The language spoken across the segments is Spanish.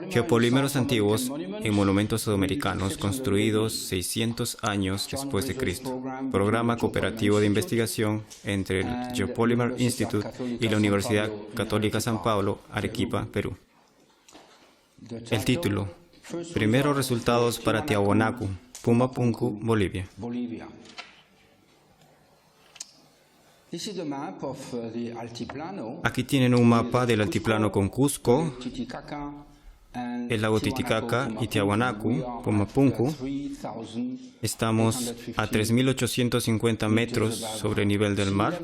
Geopolímeros antiguos en monumentos sudamericanos construidos 600 años después de Cristo. Programa cooperativo de investigación entre el Geopolymer Institute y la Universidad Católica San Pablo, Arequipa, Perú. El título: Primeros resultados para Tiahuanacu, Pumapunku, Bolivia. Aquí tienen un mapa del altiplano con Cusco, el lago Titicaca y Tiahuanacu, Pumapunku. Estamos a 3.850 metros sobre el nivel del mar.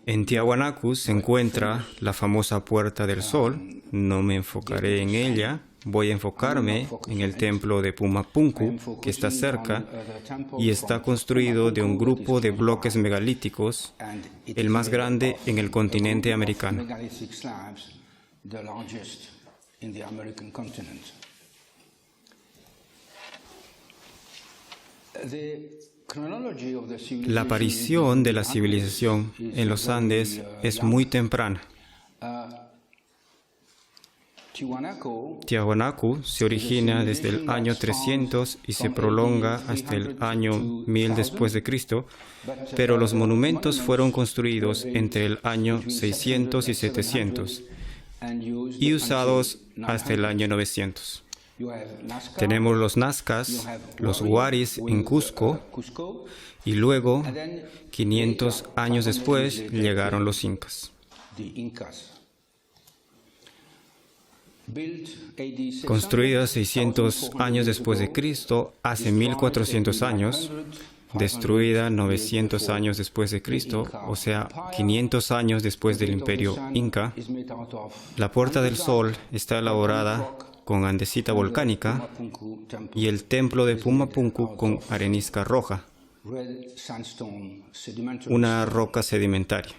En Tiahuanacu se encuentra la famosa Puerta del Sol. No me enfocaré en ella. Voy a enfocarme en el templo de Pumapunku, que está cerca y está construido de un grupo de bloques megalíticos, el más grande en el continente americano. La aparición de la civilización en los Andes es muy temprana. Tiahuanacu se origina desde el año 300 y se prolonga hasta el año 1000 después de Cristo, pero los monumentos fueron construidos entre el año 600 y 700 y usados hasta el año 900. Tenemos los Nazcas, los Huaris en Cusco, y luego, 500 años después, llegaron los Incas. Construida 600 años después de Cristo, hace 1400 años, destruida 900 años después de Cristo, o sea, 500 años después del Imperio Inca. La Puerta del Sol está elaborada con andesita volcánica y el templo de Pumapunku con arenisca roja, una roca sedimentaria.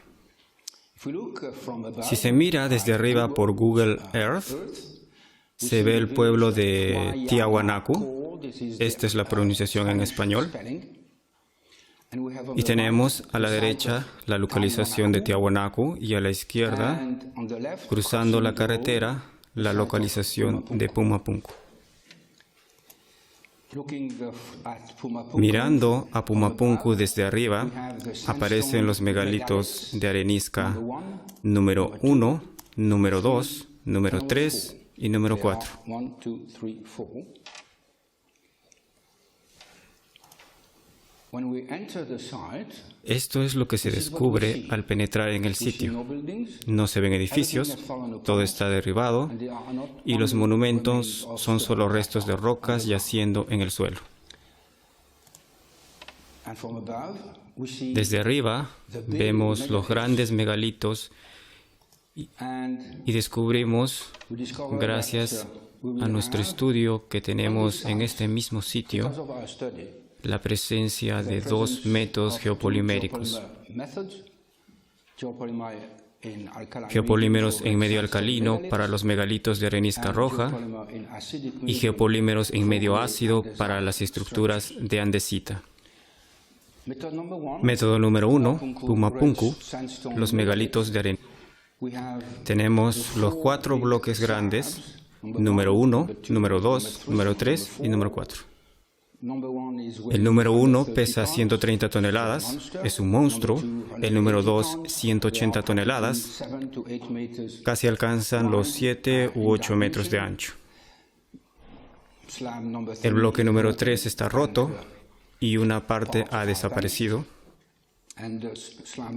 Si se mira desde arriba por Google Earth, se ve el pueblo de Tiahuanacu. Esta es la pronunciación en español. Y tenemos a la derecha la localización de Tiahuanacu y a la izquierda, cruzando la carretera, la localización de Pumapunku. Mirando a Pumapunku desde arriba, aparecen los megalitos de arenisca número 1, número 2, número 3 y número 4. Esto es lo que se descubre al penetrar en el sitio. No se ven edificios, todo está derribado y los monumentos son solo restos de rocas yaciendo en el suelo. Desde arriba vemos los grandes megalitos y descubrimos, gracias a nuestro estudio que tenemos en este mismo sitio, la presencia de dos métodos geopoliméricos. Geopolímeros en medio alcalino para los megalitos de arenisca roja y geopolímeros en medio ácido para las estructuras de andesita. Método número 1, Pumapunku, los megalitos de arenisca. Tenemos los 4 bloques grandes, número 1, número 2, número 3 y número 4. El número 1 pesa 130 toneladas, es un monstruo. El número 2, 180 toneladas, casi alcanzan los 7 u 8 metros de ancho. El bloque número 3 está roto y una parte ha desaparecido.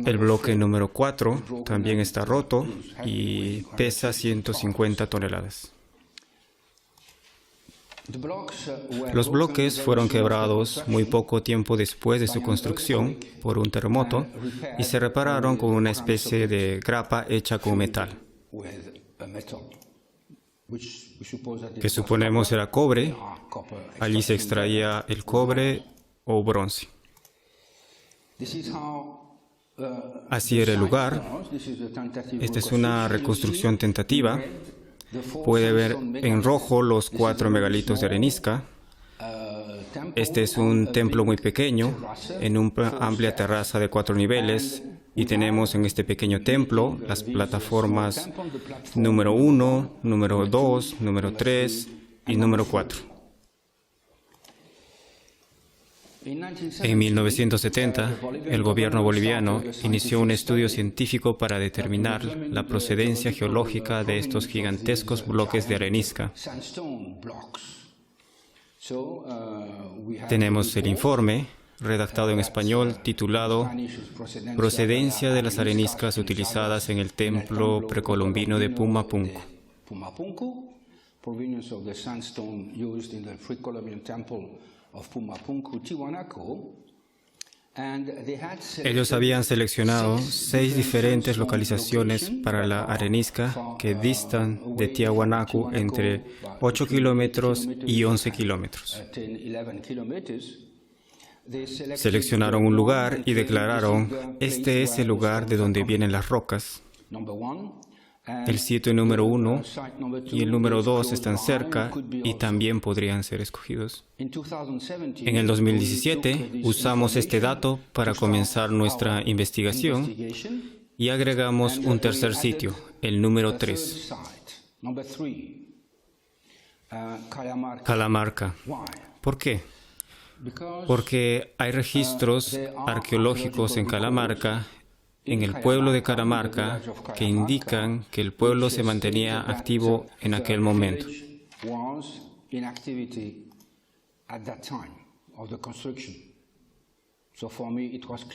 El bloque número 4 también está roto y pesa 150 toneladas. Los bloques fueron quebrados muy poco tiempo después de su construcción por un terremoto y se repararon con una especie de grapa hecha con metal, que suponemos era cobre. Allí se extraía el cobre o bronce. Así era el lugar. Esta es una reconstrucción tentativa. Puede ver en rojo los 4 megalitos de arenisca. Este es un templo muy pequeño, en una amplia terraza de 4 niveles, y tenemos en este pequeño templo las plataformas número 1, número 2, número 3 y número 4. En 1970, el gobierno boliviano inició un estudio científico para determinar la procedencia geológica de estos gigantescos bloques de arenisca. Tenemos el informe, redactado en español, titulado Procedencia de las areniscas utilizadas en el templo precolombino de Pumapunku. Ellos habían seleccionado 6 diferentes localizaciones para la arenisca que distan de Tiahuanaco entre 8 kilómetros y 11 kilómetros. Seleccionaron un lugar y declararon, este es el lugar de donde vienen las rocas. El sitio número 1 y el número 2 están cerca y también podrían ser escogidos. En el 2017 usamos este dato para comenzar nuestra investigación y agregamos un tercer sitio, el número 3. Calamarca. ¿Por qué? Porque hay registros arqueológicos en Calamarca, en el pueblo de Calamarca, que indican que el pueblo se mantenía activo en aquel momento.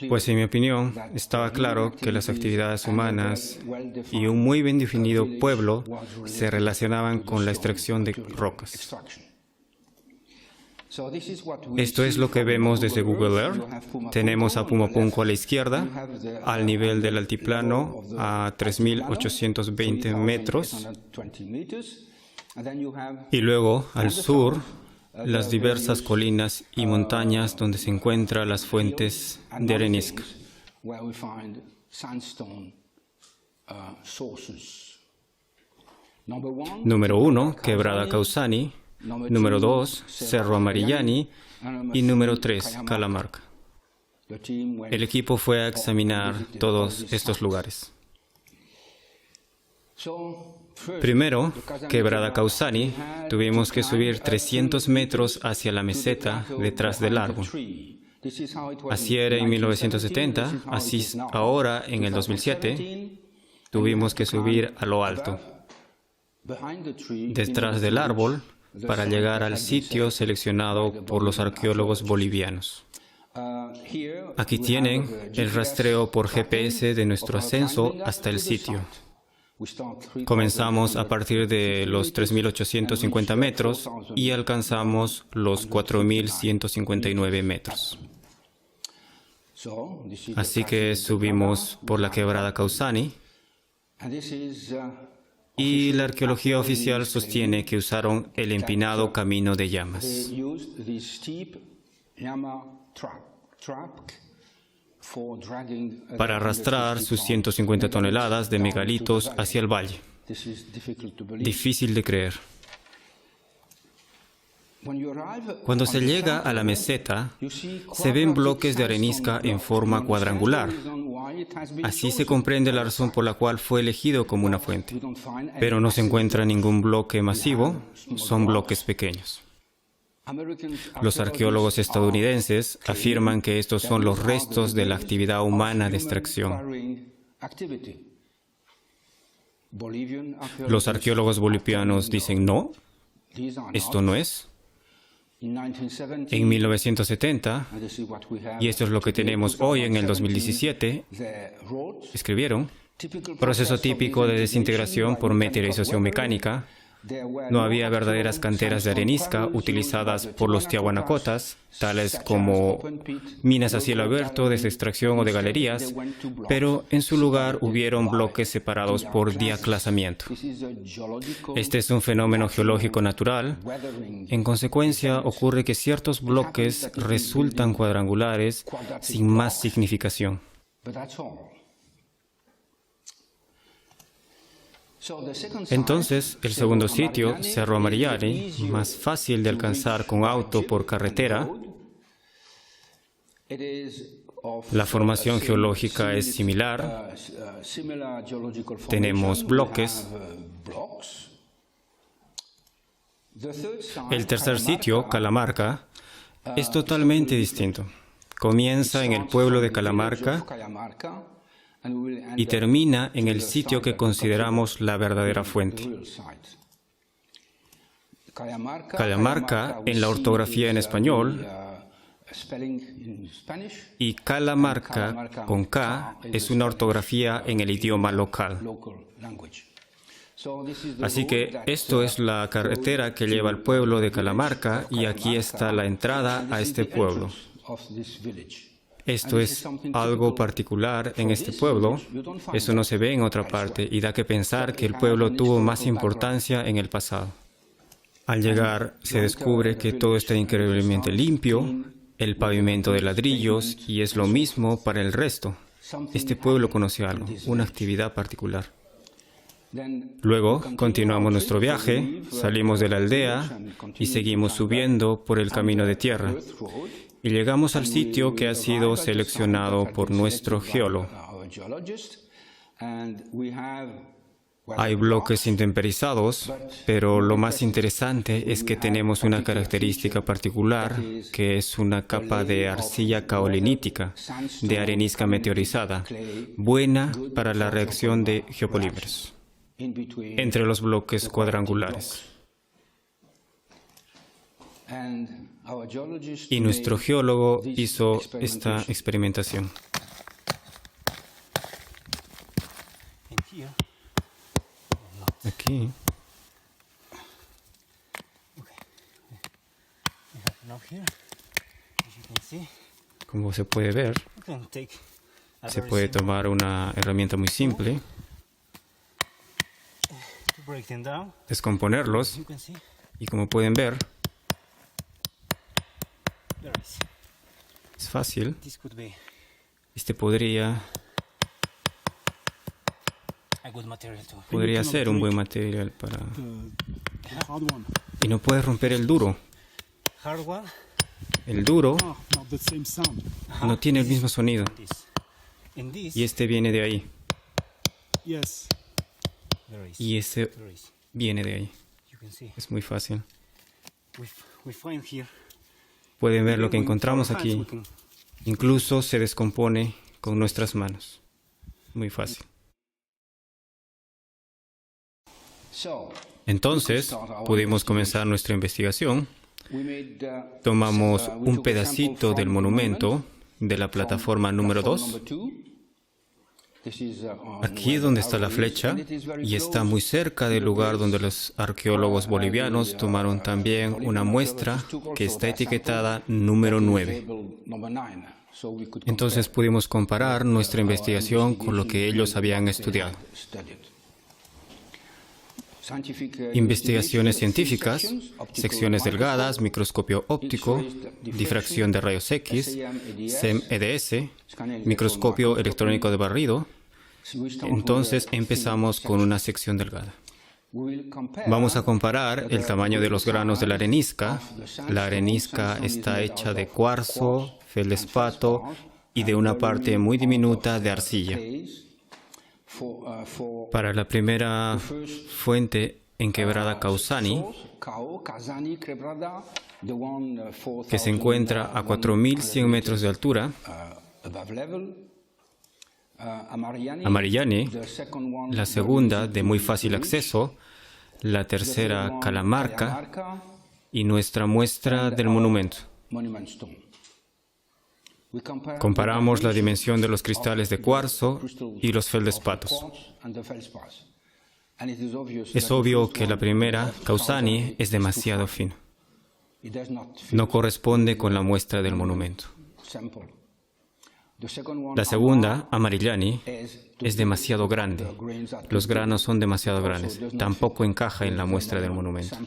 Pues en mi opinión, estaba claro que las actividades humanas y un muy bien definido pueblo se relacionaban con la extracción de rocas. Esto es lo que vemos desde Google Earth. Tenemos a Pumapunku a la izquierda, al nivel del altiplano a 3.820 metros. Y luego, al sur, las diversas colinas y montañas donde se encuentran las fuentes de arenisca. Número 1, Quebrada Causani. Número 2, Cerro Amarillani. Y número 3, Calamarca. El equipo fue a examinar todos estos lugares. Primero, Quebrada Causani, tuvimos que subir 300 metros hacia la meseta detrás del árbol. Así era en 1970, así ahora en el 2007, tuvimos que subir a lo alto, detrás del árbol, para llegar al sitio seleccionado por los arqueólogos bolivianos. Aquí tienen el rastreo por GPS de nuestro ascenso hasta el sitio. Comenzamos a partir de los 3.850 metros y alcanzamos los 4.159 metros. Así que subimos por la Quebrada Causani. Y la arqueología oficial sostiene que usaron el empinado camino de llamas para arrastrar sus 150 toneladas de megalitos hacia el valle. Difícil de creer. Cuando se llega a la meseta, se ven bloques de arenisca en forma cuadrangular. Así se comprende la razón por la cual fue elegido como una fuente. Pero no se encuentra ningún bloque masivo, son bloques pequeños. Los arqueólogos estadounidenses afirman que estos son los restos de la actividad humana de extracción. Los arqueólogos bolivianos dicen no, esto no es. En 1970, y esto es lo que tenemos hoy en el 2017, escribieron, proceso típico de desintegración por meteorización mecánica. No había verdaderas canteras de arenisca utilizadas por los tiahuanacotas, tales como minas a cielo abierto, de extracción o de galerías, pero en su lugar hubieron bloques separados por diaclasamiento. Este es un fenómeno geológico natural. En consecuencia, ocurre que ciertos bloques resultan cuadrangulares sin más significación. Entonces, el segundo sitio, Cerro Amarillani, más fácil de alcanzar con auto por carretera. La formación geológica es similar. Tenemos bloques. El tercer sitio, Calamarca, es totalmente distinto. Comienza en el pueblo de Calamarca y termina en el sitio que consideramos la verdadera fuente. Calamarca, en la ortografía en español, y Calamarca, con K, es una ortografía en el idioma local. Así que esto es la carretera que lleva al pueblo de Calamarca y aquí está la entrada a este pueblo. Esto es algo particular en este pueblo. Eso no se ve en otra parte y da que pensar que el pueblo tuvo más importancia en el pasado. Al llegar se descubre que todo está increíblemente limpio, el pavimento de ladrillos, y es lo mismo para el resto. Este pueblo conoció algo, una actividad particular. Luego continuamos nuestro viaje, salimos de la aldea y seguimos subiendo por el camino de tierra. Y llegamos al sitio que ha sido seleccionado por nuestro geólogo. Hay bloques intemperizados, pero lo más interesante es que tenemos una característica particular, que es una capa de arcilla caolinítica, de arenisca meteorizada, buena para la reacción de geopolímeros entre los bloques cuadrangulares. Y nuestro geólogo hizo esta experimentación. Aquí. Como se puede ver, se puede tomar una herramienta muy simple, descomponerlos, y como pueden ver, es fácil. Este podría ser un buen material para... Y no puedes romper el duro. El duro no tiene el mismo sonido. Y este viene de ahí. Y ese viene de ahí. Es muy fácil. Pueden ver lo que encontramos aquí. Incluso se descompone con nuestras manos. Muy fácil. Entonces, pudimos comenzar nuestra investigación. Tomamos un pedacito del monumento de la plataforma número 2. Aquí es donde está la flecha y está muy cerca del lugar donde los arqueólogos bolivianos tomaron también una muestra que está etiquetada número 9. Entonces pudimos comparar nuestra investigación con lo que ellos habían estudiado. Investigaciones científicas, secciones delgadas, microscopio óptico, difracción de rayos X, SEM-EDS, microscopio electrónico de barrido. Entonces empezamos con una sección delgada. Vamos a comparar el tamaño de los granos de la arenisca. La arenisca está hecha de cuarzo, feldespato y de una parte muy diminuta de arcilla. Para la primera fuente en Quebrada Causani, que se encuentra a 4.100 metros de altura, Amarillani, la segunda de muy fácil acceso, la tercera Calamarca y nuestra muestra del monumento. Comparamos la dimensión de los cristales de cuarzo y los feldespatos. Es obvio que la primera, Causani, es demasiado fina. No corresponde con la muestra del monumento. La segunda, Amarillani, es demasiado grande. Los granos son demasiado grandes. Tampoco encaja en la muestra del monumento.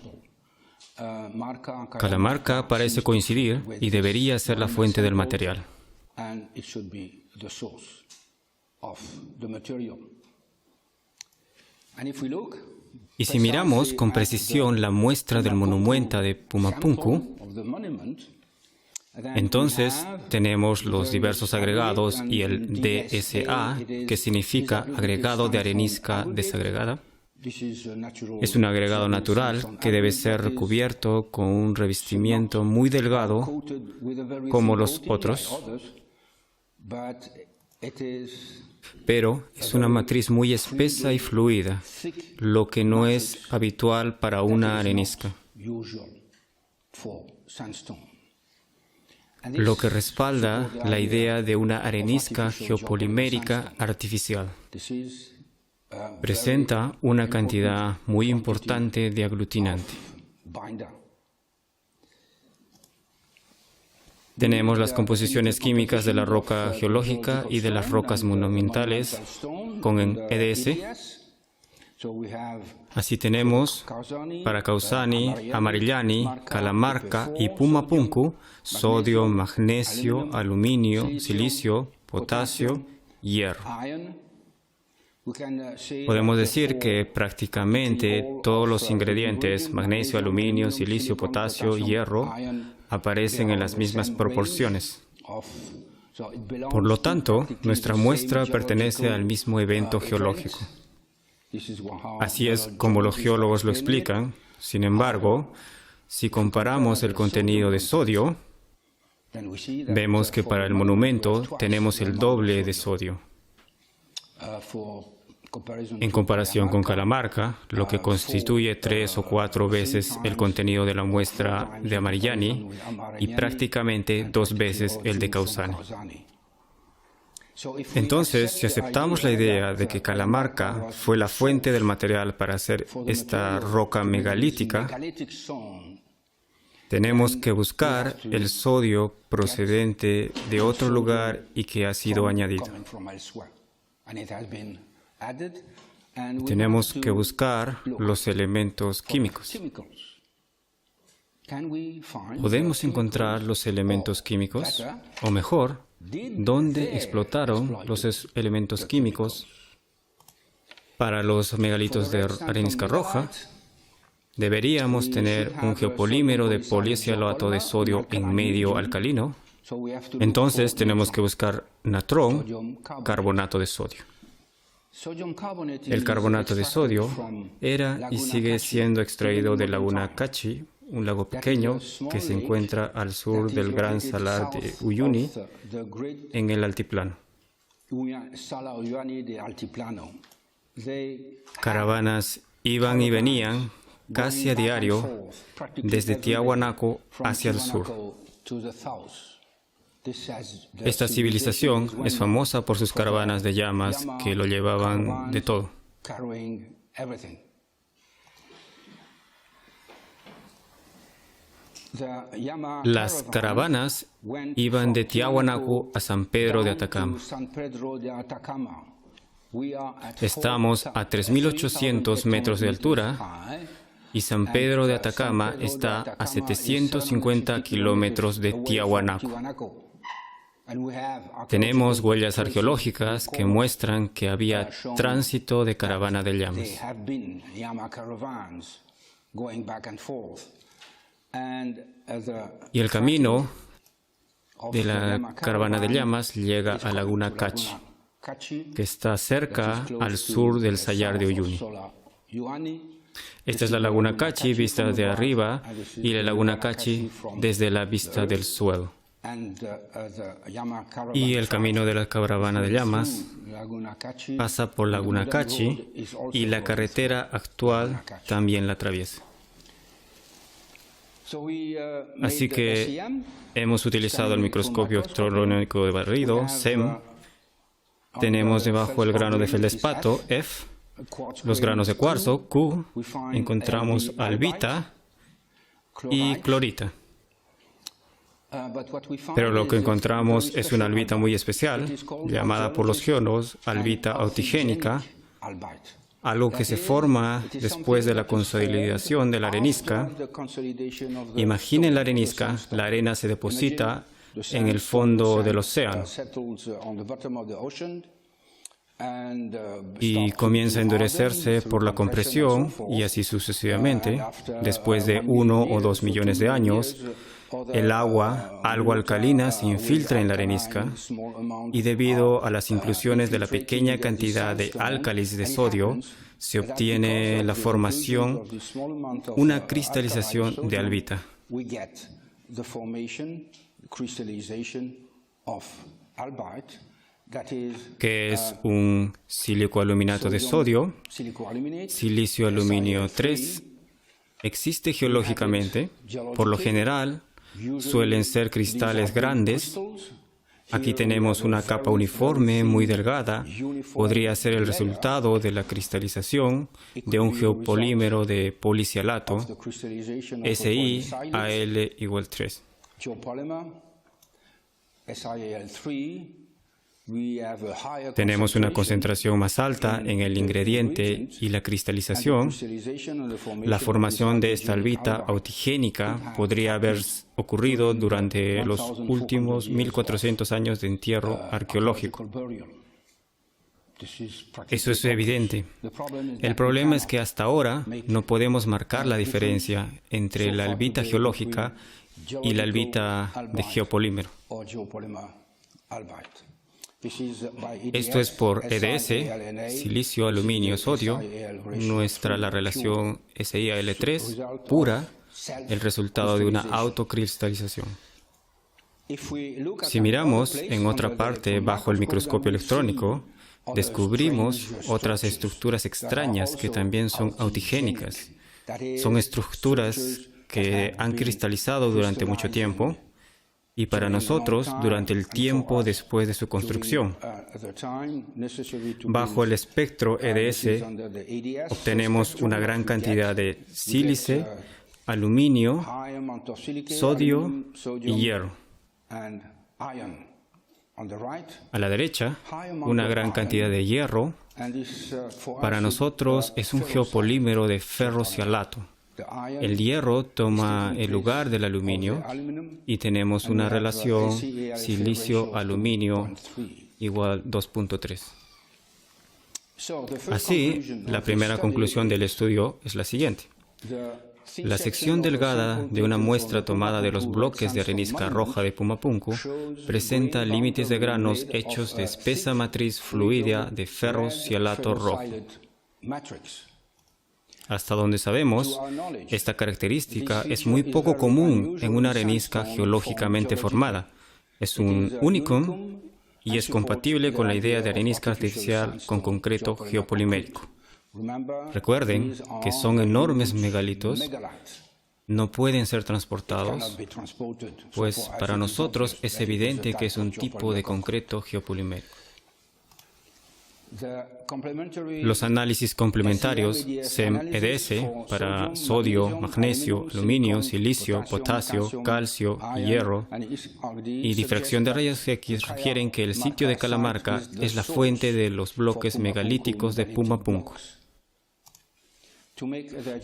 Calamarca parece coincidir y debería ser la fuente del material. Y si miramos con precisión la muestra del monumento de Pumapunku, entonces tenemos los diversos agregados y el DSA, que significa agregado de arenisca desagregada. Es un agregado natural que debe ser recubierto con un revestimiento muy delgado como los otros, pero es una matriz muy espesa y fluida, lo que no es habitual para una arenisca, lo que respalda la idea de una arenisca geopolimérica artificial. Presenta una cantidad muy importante de aglutinante. Tenemos las composiciones químicas de la roca geológica y de las rocas monumentales con EDS. Así tenemos para Kausani, Amarillani, Calamarca y Pumapunku sodio, magnesio, aluminio, silicio, potasio, hierro. Podemos decir que prácticamente todos los ingredientes, magnesio, aluminio, silicio, potasio, hierro, aparecen en las mismas proporciones. Por lo tanto, nuestra muestra pertenece al mismo evento geológico. Así es como los geólogos lo explican. Sin embargo, si comparamos el contenido de sodio, vemos que para el monumento tenemos el doble de sodio. En comparación con Calamarca, lo que constituye 3 o 4 veces el contenido de la muestra de Amarillani y prácticamente 2 veces el de Kausani. Entonces, si aceptamos la idea de que Calamarca fue la fuente del material para hacer esta roca megalítica, tenemos que buscar el sodio procedente de otro lugar y que ha sido añadido. Tenemos que buscar los elementos químicos. ¿Podemos encontrar los elementos químicos? O mejor, ¿dónde explotaron los elementos químicos para los megalitos de arenisca roja? Deberíamos tener un geopolímero de poliecialato de sodio en medio alcalino. Entonces tenemos que buscar natrón, carbonato de sodio. El carbonato de sodio era y sigue siendo extraído de Laguna Cachi, un lago pequeño que se encuentra al sur del gran salar de Uyuni, en el altiplano. Caravanas iban y venían casi a diario desde Tiahuanaco hacia el sur. Esta civilización es famosa por sus caravanas de llamas que lo llevaban de todo. Las caravanas iban de Tiahuanaco a San Pedro de Atacama. Estamos a 3.800 metros de altura y San Pedro de Atacama está a 750 kilómetros de Tiahuanaco. Tenemos huellas arqueológicas que muestran que había tránsito de caravana de llamas. Y el camino de la caravana de llamas llega a Laguna Cachi, que está cerca al sur del Sayar de Uyuni. Esta es la Laguna Cachi vista de arriba y la Laguna Cachi desde la vista del suelo. Y el camino de la caravana de llamas pasa por Laguna Cachi y la carretera actual también la atraviesa. Así que hemos utilizado el microscopio electrónico de barrido, SEM. Tenemos debajo el grano de feldespato, F, los granos de cuarzo, Q, encontramos albita y clorita. Pero lo que encontramos es una albita muy especial, llamada por los geólogos albita autigénica, algo que se forma después de la consolidación de la arenisca. Imaginen la arenisca, la arena se deposita en el fondo del océano. y comienza a endurecerse por la compresión y así sucesivamente. Después de 1 o 2 millones de años, el agua, algo alcalina, se infiltra en la arenisca y debido a las inclusiones de la pequeña cantidad de álcalis de sodio, se obtiene la formación, una cristalización de albita. Que es un silicoaluminato de sodio, silicio aluminio 3, existe geológicamente. Por lo general, suelen ser cristales grandes. Aquí tenemos una capa uniforme muy delgada. Podría ser el resultado de la cristalización de un geopolímero de policialato, SiAl igual 3. Tenemos una concentración más alta en el ingrediente y la cristalización. La formación de esta albita autigénica podría haber ocurrido durante los últimos 1400 años de entierro arqueológico. Eso es evidente. El problema es que hasta ahora no podemos marcar la diferencia entre la albita geológica y la albita de geopolímero. Esto es por EDS, silicio, aluminio, sodio, la relación SiAl3 pura, el resultado de una autocristalización. Si miramos en otra parte bajo el microscopio electrónico, descubrimos otras estructuras extrañas que también son autigénicas. Son estructuras que han cristalizado durante mucho tiempo y para nosotros durante el tiempo después de su construcción. Bajo el espectro EDS obtenemos una gran cantidad de sílice, aluminio, sodio y hierro. A la derecha, una gran cantidad de hierro. Para nosotros es un geopolímero de ferrocialato. El hierro toma el lugar del aluminio y tenemos una relación silicio-aluminio igual 2.3. Así, la primera conclusión del estudio es la siguiente. La sección delgada de una muestra tomada de los bloques de arenisca roja de Pumapunku presenta límites de granos hechos de espesa matriz fluídea de ferrocialato rojo. Hasta donde sabemos, esta característica es muy poco común en una arenisca geológicamente formada. Es un unicum y es compatible con la idea de arenisca artificial con concreto geopolimérico. Recuerden que son enormes megalitos, no pueden ser transportados, pues para nosotros es evidente que es un tipo de concreto geopolimérico. Los análisis complementarios SEM-EDS para sodio, magnesio, aluminio, silicio, potasio, calcio, hierro y difracción de rayos X sugieren que el sitio de Calamarca es la fuente de los bloques megalíticos de Pumapunku.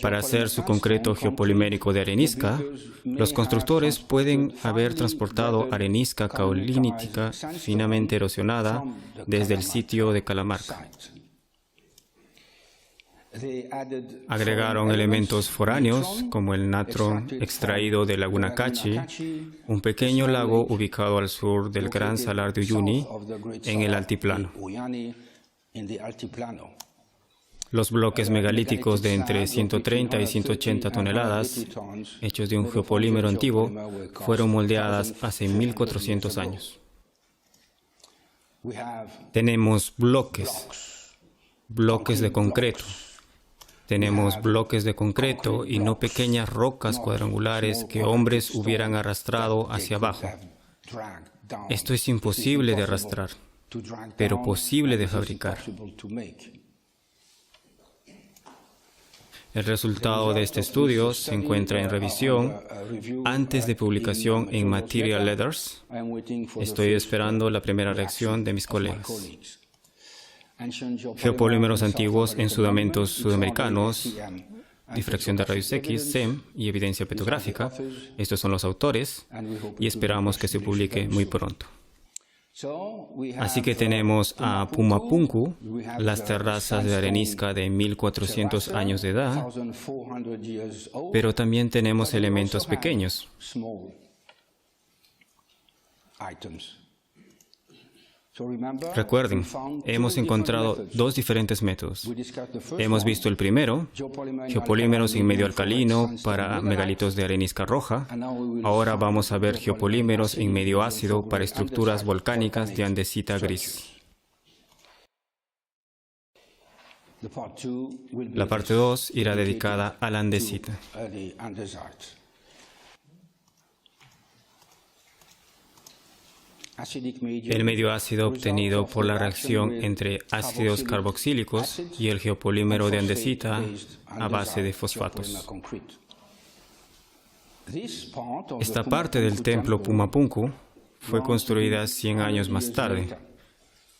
Para hacer su concreto geopolimérico de arenisca, los constructores pueden haber transportado arenisca caolínica finamente erosionada desde el sitio de Calamarca. Agregaron elementos foráneos como el natro extraído de Laguna Cachi, un pequeño lago ubicado al sur del Gran Salar de Uyuni en el altiplano. Los bloques megalíticos de entre 130 y 180 toneladas, hechos de un geopolímero antiguo, fueron moldeadas hace 1400 años. Tenemos bloques de concreto. Tenemos bloques de concreto y no pequeñas rocas cuadrangulares que hombres hubieran arrastrado hacia abajo. Esto es imposible de arrastrar, pero posible de fabricar. El resultado de este estudio se encuentra en revisión antes de publicación en Material Letters. Estoy esperando la primera reacción de mis colegas. Geopolímeros antiguos en sudamentos sudamericanos, difracción de rayos X, SEM y evidencia petrográfica. Estos son los autores y esperamos que se publique muy pronto. Así que tenemos a Pumapunku, las terrazas de arenisca de 1400 años de edad, pero también tenemos elementos pequeños. Recuerden, hemos encontrado dos diferentes métodos. Hemos visto el primero, geopolímeros en medio alcalino para megalitos de arenisca roja. Ahora vamos a ver geopolímeros en medio ácido para estructuras volcánicas de andesita gris. La parte 2 irá dedicada a la andesita. El medio ácido obtenido por la reacción entre ácidos carboxílicos y el geopolímero de andesita a base de fosfatos. Esta parte del templo Pumapunku fue construida 100 años más tarde.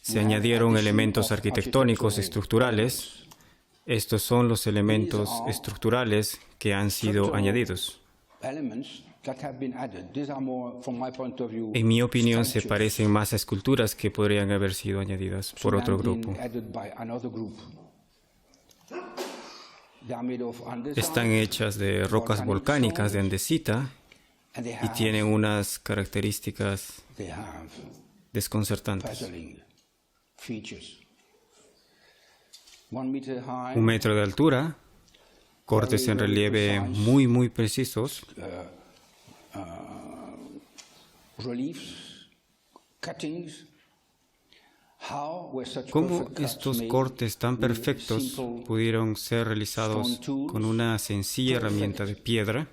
Se añadieron elementos arquitectónicos estructurales. Estos son los elementos estructurales que han sido añadidos. En mi opinión, se parecen más a esculturas que podrían haber sido añadidas por otro grupo. Están hechas de rocas volcánicas de andesita y tienen unas características desconcertantes. 1 metro de altura, cortes en relieve muy precisos, ¿Cómo estos cortes tan perfectos pudieron ser realizados con una sencilla herramienta de piedra,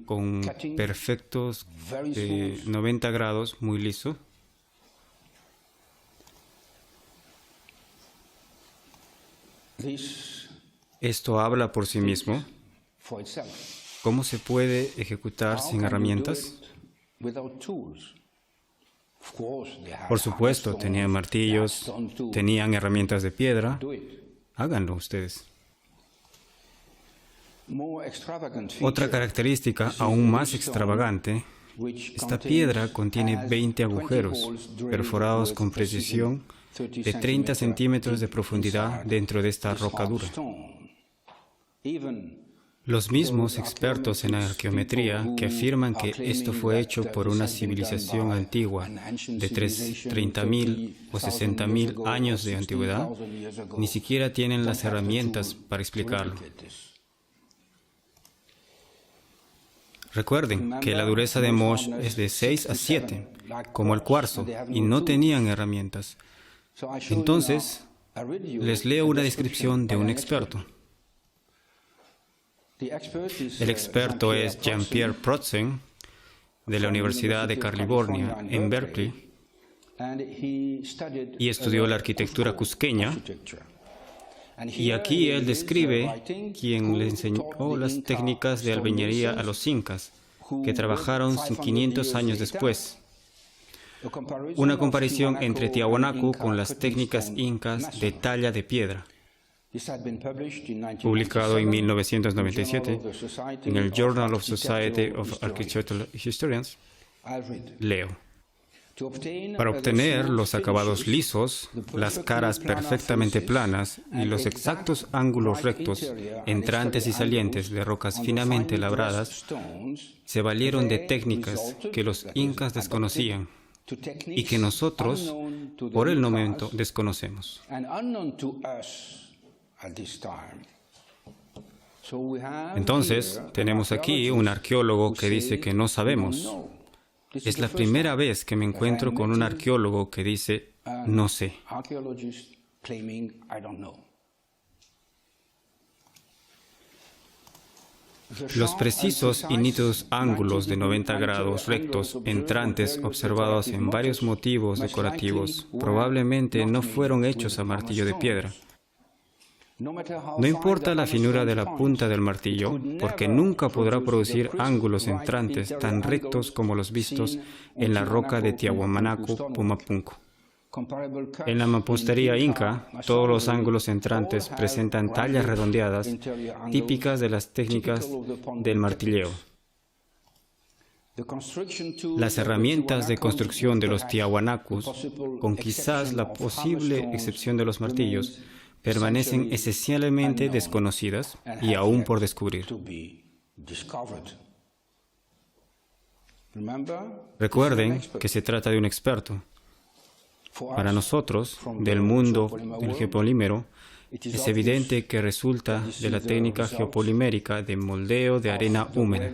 con perfectos de 90 grados, muy liso? Esto habla por sí mismo. ¿Cómo se puede ejecutar sin herramientas? Por supuesto, tenían martillos, tenían herramientas de piedra. Háganlo ustedes. Otra característica aún más extravagante, esta piedra contiene 20 agujeros perforados con precisión de 30 centímetros de profundidad dentro de esta roca dura. Los mismos expertos en arqueometría que afirman que esto fue hecho por una civilización antigua de 30.000 o 60.000 años de antigüedad, ni siquiera tienen las herramientas para explicarlo. Recuerden que la dureza de Mosh es de 6 a 7, como el cuarzo, y no tenían herramientas. Entonces, les leo una descripción de un experto. El experto es Jean-Pierre Protzen, de la Universidad de California en Berkeley, y estudió la arquitectura cusqueña. Y aquí él describe quien le enseñó las técnicas de albañilería a los incas, que trabajaron 500 años después. Una comparación entre Tiahuanacu con las técnicas incas de talla de piedra. Publicado en 1997 en el Journal of Society of Architectural Historians, leo. Para obtener los acabados lisos, las caras perfectamente planas y los exactos ángulos rectos, entrantes y salientes de rocas finamente labradas, se valieron de técnicas que los incas desconocían y que nosotros, por el momento, desconocemos. Entonces, tenemos aquí un arqueólogo que dice que no sabemos. Es la primera vez que me encuentro con un arqueólogo que dice, no sé. Los precisos y nítidos ángulos de 90 grados rectos entrantes observados en varios motivos decorativos probablemente no fueron hechos a martillo de piedra. No importa la finura de la punta del martillo, porque nunca podrá producir ángulos entrantes tan rectos como los vistos en la roca de Tiahuanacu, Pumapunku. En la mampostería inca, todos los ángulos entrantes presentan tallas redondeadas, típicas de las técnicas del martilleo. Las herramientas de construcción de los tiahuanacus, con quizás la posible excepción de los martillos, permanecen esencialmente desconocidas y aún por descubrir. Recuerden que se trata de un experto. Para nosotros, del mundo del geopolímero, es evidente que resulta de la técnica geopolimérica de moldeo de arena húmeda.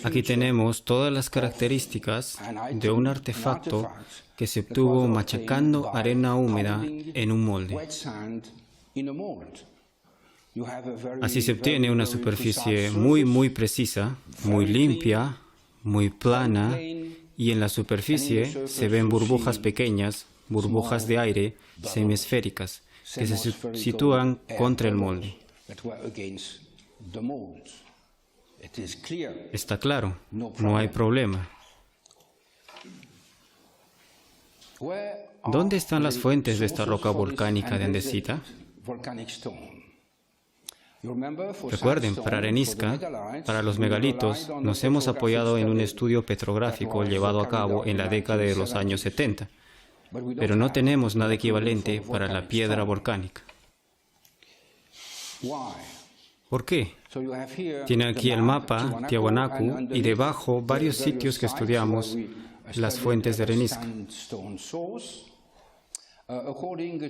Aquí tenemos todas las características de un artefacto que se obtuvo machacando arena húmeda en un molde. Así se obtiene una superficie muy precisa, muy limpia, muy plana, y en la superficie se ven burbujas pequeñas, burbujas de aire semiesféricas, que se sitúan contra el molde. Está claro, no hay problema. ¿Dónde están las fuentes de esta roca volcánica de andesita? Recuerden, para arenisca, para los megalitos, nos hemos apoyado en un estudio petrográfico llevado a cabo en la década de los años 70, pero no tenemos nada equivalente para la piedra volcánica. ¿Por qué? Tiene aquí el mapa Tiahuanacu y debajo varios sitios que estudiamos las fuentes de arenisca.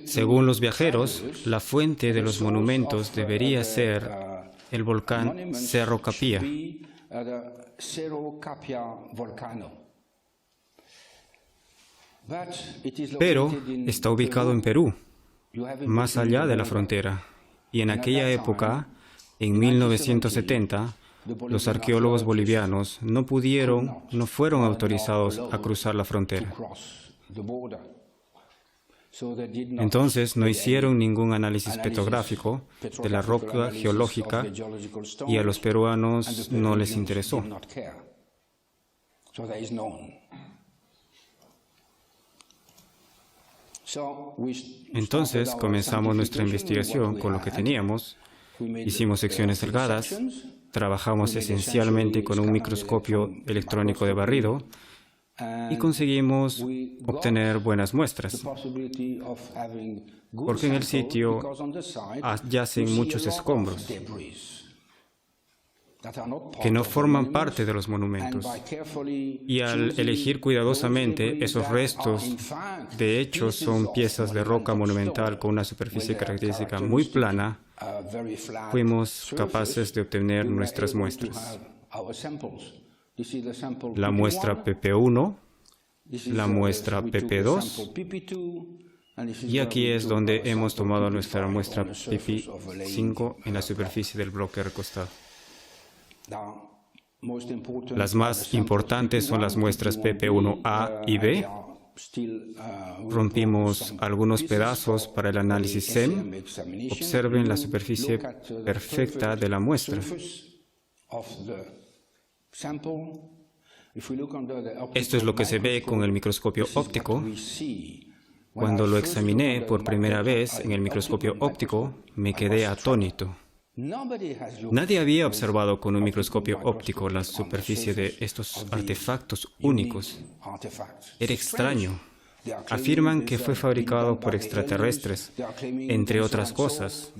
Según los viajeros, la fuente de los monumentos debería ser el volcán Cerro Capilla. Pero está ubicado en Perú, más allá de la frontera. Y en aquella época, en 1970, los arqueólogos bolivianos no fueron autorizados a cruzar la frontera. Entonces no hicieron ningún análisis petrográfico de la roca geológica y a los peruanos no les interesó. Entonces comenzamos nuestra investigación con lo que teníamos, hicimos secciones delgadas, trabajamos esencialmente con un microscopio electrónico de barrido y conseguimos obtener buenas muestras, porque en el sitio yacen muchos escombros que no forman parte de los monumentos. Y al elegir cuidadosamente esos restos, de hecho son piezas de roca monumental con una superficie característica muy plana, fuimos capaces de obtener nuestras muestras. La muestra PP1, la muestra PP2, y aquí es donde hemos tomado nuestra muestra PP5 en la superficie del bloque recostado. Las más importantes son las muestras PP1A y B. Rompimos algunos pedazos para el análisis SEM. Observen la superficie perfecta de la muestra. Esto es lo que se ve con el microscopio óptico. Cuando lo examiné por primera vez en el microscopio óptico, me quedé atónito. Nadie había observado con un microscopio óptico la superficie de estos artefactos únicos. Era extraño. Afirman que fue fabricado por extraterrestres, entre otras cosas.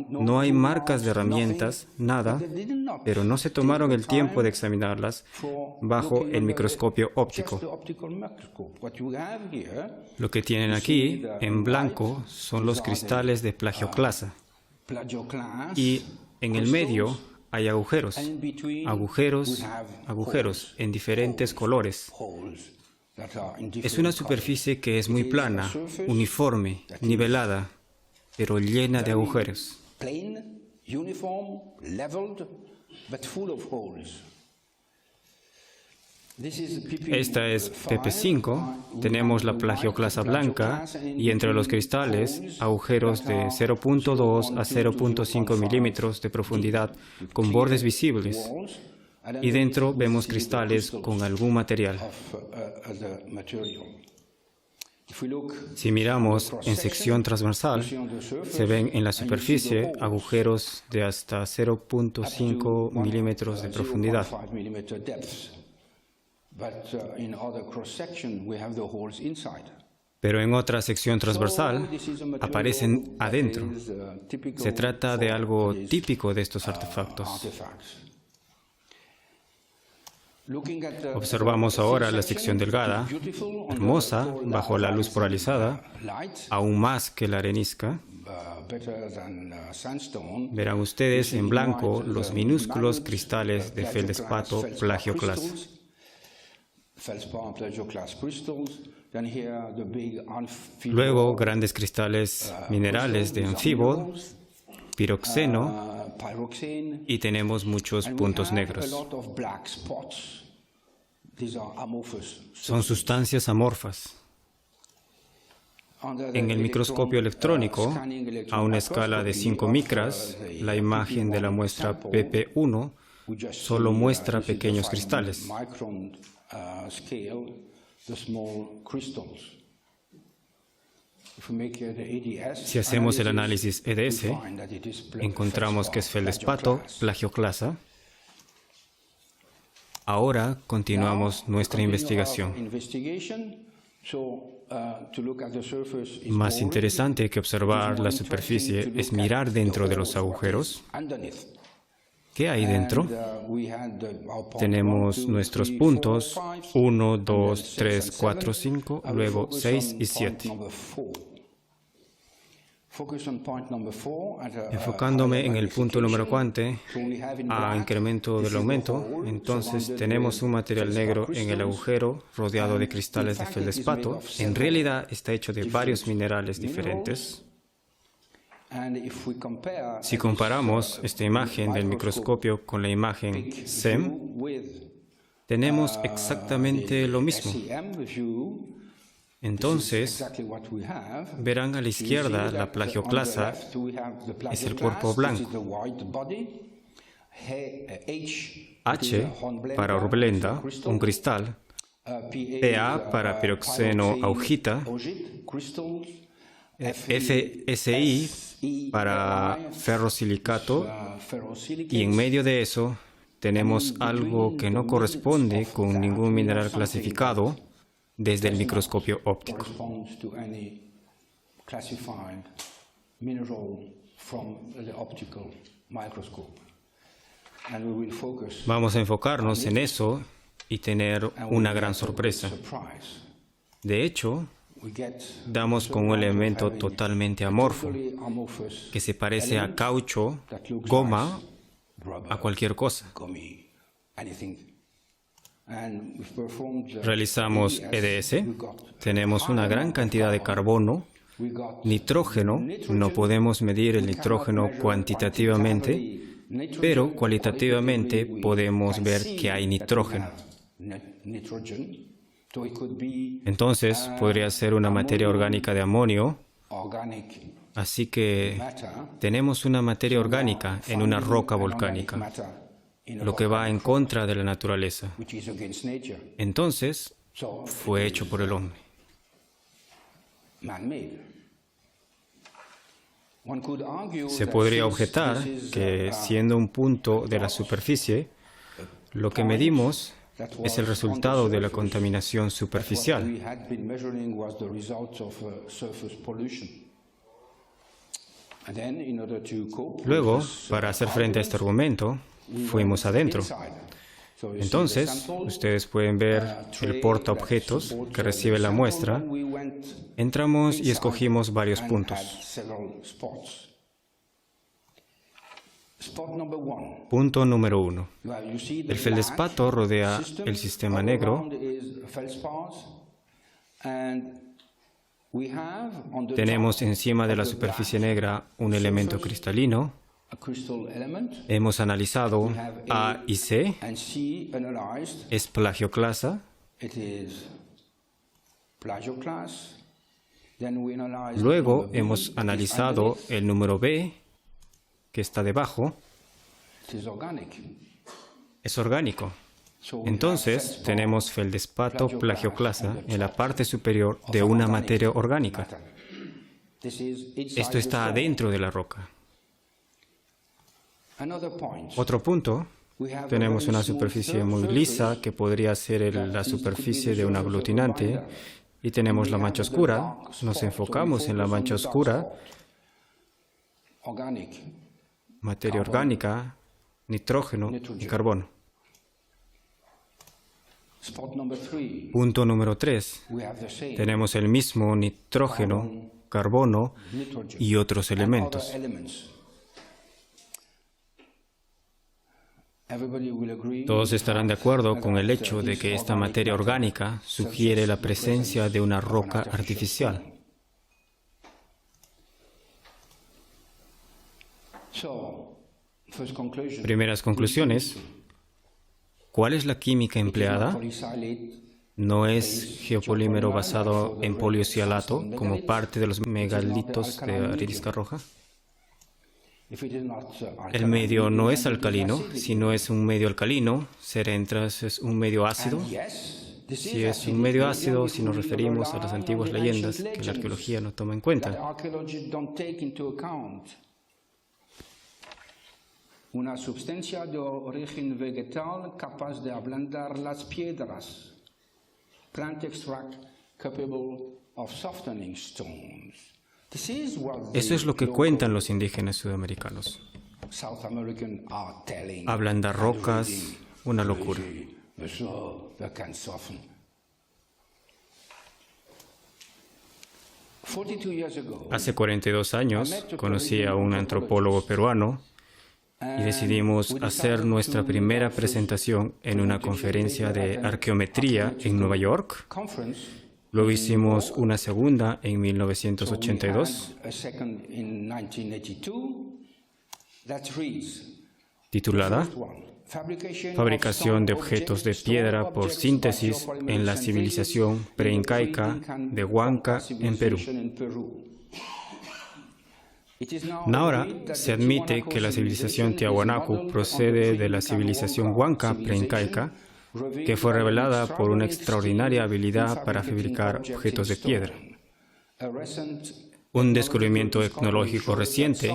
No hay marcas de herramientas, nada, pero no se tomaron el tiempo de examinarlas bajo el microscopio óptico. Lo que tienen aquí, en blanco, son los cristales de plagioclasa. Y en el medio hay agujeros en diferentes colores. Es una superficie que es muy plana, uniforme, nivelada, pero llena de agujeros. Esta es PP5, tenemos la plagioclasa blanca y entre los cristales agujeros de 0.2 a 0.5 milímetros de profundidad con bordes visibles. Y dentro vemos cristales con algún material. Si miramos en sección transversal, se ven en la superficie agujeros de hasta 0.5 milímetros de profundidad. Pero en otra sección transversal aparecen adentro. Se trata de algo típico de estos artefactos. Observamos ahora la sección delgada, hermosa, bajo la luz polarizada, aún más que la arenisca. Verán ustedes en blanco los minúsculos cristales de feldespato plagioclasa. Luego, grandes cristales minerales de anfibol, piroxeno, y tenemos muchos puntos negros. Son sustancias amorfas. En el microscopio electrónico, a una escala de 5 micras, la imagen de la muestra PP1 solo muestra pequeños cristales. Si hacemos el análisis EDS, encontramos que es feldespato plagioclasa. Ahora continuamos nuestra investigación. Más interesante que observar la superficie es mirar dentro de los agujeros. ¿Qué hay dentro? Tenemos nuestros puntos 1, 2, 3, 4, 5, luego 6 y 7. Enfocándome en el punto número 4, a incremento del aumento, entonces tenemos un material negro en el agujero rodeado de cristales de feldespato. En realidad está hecho de varios minerales diferentes. Si comparamos esta imagen del microscopio con la imagen SEM, tenemos exactamente lo mismo. Entonces, verán a la izquierda la plagioclasa es el cuerpo blanco. H para hornblenda, un cristal. Pa para piroxeno augita. FSI para ferrosilicato. Y en medio de eso tenemos algo que no corresponde con ningún mineral clasificado desde el microscopio óptico. Vamos a enfocarnos en eso y tener una gran sorpresa. De hecho, damos con un elemento totalmente amorfo, que se parece a caucho, goma, a cualquier cosa. Realizamos EDS, tenemos una gran cantidad de carbono, nitrógeno, no podemos medir el nitrógeno cuantitativamente, pero cualitativamente podemos ver que hay nitrógeno. Entonces, podría ser una materia orgánica de amonio, así que tenemos una materia orgánica en una roca volcánica, lo que va en contra de la naturaleza. Entonces, fue hecho por el hombre. Se podría objetar que, siendo un punto de la superficie, lo que medimos es el resultado de la contaminación superficial. Luego, para hacer frente a este argumento, fuimos adentro. Entonces, ustedes pueden ver el portaobjetos que recibe la muestra. Entramos y escogimos varios puntos. Punto número 1. El feldespato rodea el sistema negro. Tenemos encima de la superficie negra un elemento cristalino. Hemos analizado A y C. Es plagioclasa. Luego hemos analizado el número B, que está debajo. Es orgánico. Entonces, tenemos feldespato plagioclasa en la parte superior de una materia orgánica. Esto está adentro de la roca. Otro punto, tenemos una superficie muy lisa que podría ser la superficie de un aglutinante y tenemos la mancha oscura. Nos enfocamos en la mancha oscura, materia orgánica, nitrógeno y carbono. Punto número 3. Tenemos el mismo nitrógeno, carbono y otros elementos. Todos estarán de acuerdo con el hecho de que esta materia orgánica sugiere la presencia de una roca artificial. Primeras conclusiones. ¿Cuál es la química empleada? No es geopolímero basado en poliocialato como parte de los megalitos de arenisca roja. El medio no es alcalino. Si no es un medio alcalino, será entonces un medio ácido. Si es un medio ácido, si nos referimos a las antiguas leyendas que la arqueología no toma en cuenta. Una sustancia de origen vegetal capaz de ablandar las piedras. Plant extract capable of softening stones. Eso es lo que cuentan los indígenas sudamericanos. Ablandar rocas, una locura. Hace 42 años conocí a un antropólogo peruano y decidimos hacer nuestra primera presentación en una conferencia de arqueometría en Nueva York. Luego hicimos una segunda en 1982, titulada Fabricación de objetos de piedra por síntesis en la civilización preincaica de Huanca, en Perú. Ahora se admite que la civilización Tiahuanacu procede de la civilización Huanca preincaica, que fue revelada por una extraordinaria habilidad para fabricar objetos de piedra. Un descubrimiento etnológico reciente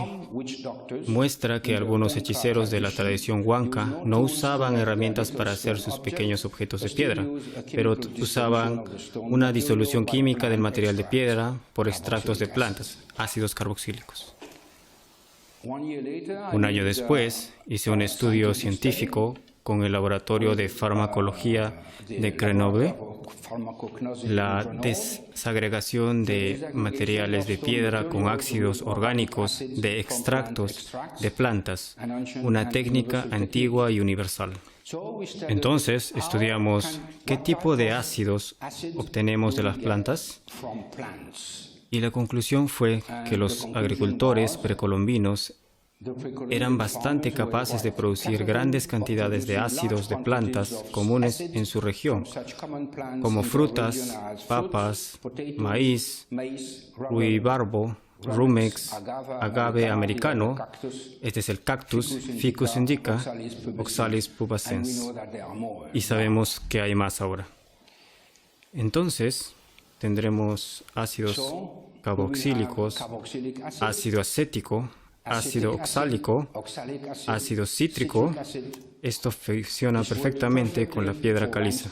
muestra que algunos hechiceros de la tradición Huanca no usaban herramientas para hacer sus pequeños objetos de piedra, pero usaban una disolución química del material de piedra por extractos de plantas, ácidos carboxílicos. Un año después, hice un estudio científico con el Laboratorio de Farmacología de Grenoble, la desagregación de materiales de piedra con ácidos orgánicos de extractos de plantas, una técnica antigua y universal. Entonces, estudiamos qué tipo de ácidos obtenemos de las plantas y la conclusión fue que los agricultores precolombinos eran bastante capaces de producir grandes cantidades de ácidos de plantas comunes en su región, como frutas, papas, maíz, ruibarbo, rumex, agave americano, este es el cactus, Ficus indica, Oxalis pubescens. Y sabemos que hay más ahora. Entonces, tendremos ácidos carboxílicos, ácido acético, ácido oxálico, ácido cítrico. Esto funciona perfectamente con la piedra caliza.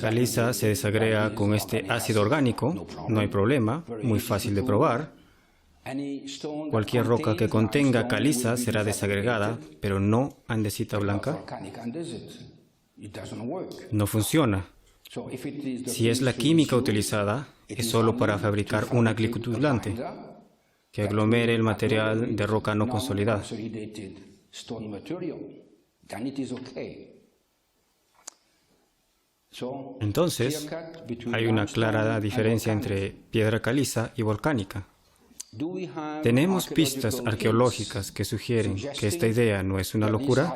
Caliza se desagrega con este ácido orgánico, no hay problema, muy fácil de probar. Cualquier roca que contenga caliza será desagregada, pero no andesita blanca. No funciona. Si es la química utilizada, es solo para fabricar un aglutinante que aglomere el material de roca no consolidada. Entonces, hay una clara diferencia entre piedra caliza y volcánica. ¿Tenemos pistas arqueológicas que sugieren que esta idea no es una locura?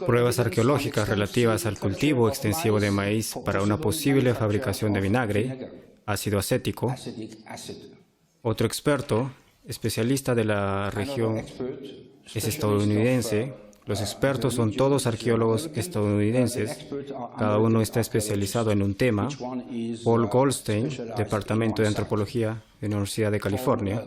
Pruebas arqueológicas relativas al cultivo extensivo de maíz para una posible fabricación de vinagre, ácido acético. Otro experto especialista de la región es estadounidense. Los expertos son todos arqueólogos estadounidenses. Cada uno está especializado en un tema. Paul Goldstein, Departamento de Antropología de la Universidad de California.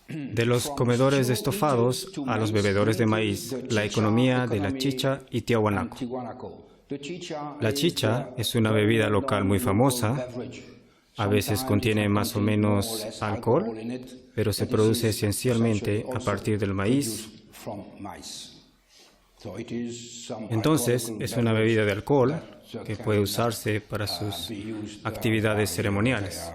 De los comedores de estofados a los bebedores de maíz, la economía de la chicha y Tiahuanaco. La chicha es una bebida local muy famosa. A veces contiene más o menos alcohol, pero se produce esencialmente a partir del maíz. Entonces, es una bebida de alcohol que puede usarse para sus actividades ceremoniales.